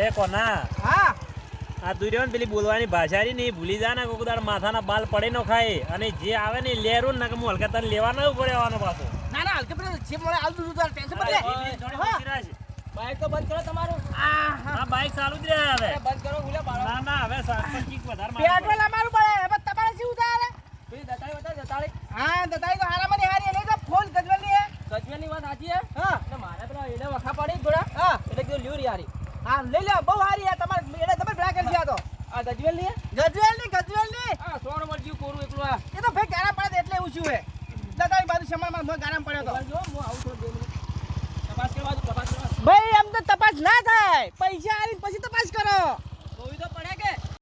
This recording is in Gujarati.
એ કોના હા આ દુર્યોન પેલી બોલવાની ભાષા રહી ને એ ભૂલી જા ને કોકદાર માથાના બાલ પડે નો ખાય અને જે આવે ને લેરું ને કે હું હલકા તને લેવા ન પડે આવવાનો પાછો ના ના હલકે પેલો જે મને આલ દૂધ તાર ટેન્શન બદલે બાઈક તો બંધ કરો તમારું હા બાઈક ચાલુ જ રહે હવે બંધ કરો ઉલે બાળો ના ના હવે સાચી વધારે પેટ્રોલ અમારું પડે હવે તમારે શું થાય પેલી દતાળી બતા દતાળી હા દતાળી તો હારામાં ની હારી એટલે તો ફોન ગજવેલની હે ગજવેલની વાત સાચી હે હા એટલે મારે પેલા એને વખા પડી થોડા હા એટલે કીધું લ્યો યારી હા લઈ લે બહુ હારી હે તમારે એને તમે ભેળા કરી છે આ તો આ ગજવેલની ગજવેલની હા 100 નંબર જીવ કોરું એકલું આ એ તો ભાઈ ગારા પડે એટલે એવું શું હે દતાળી બાજુ સમારમાં મો ગારામ પડ્યો તો જો હું આવું તો તપાસ કરવા ભાઈ એમ તો તપાસ ના થાય પૈસા આલી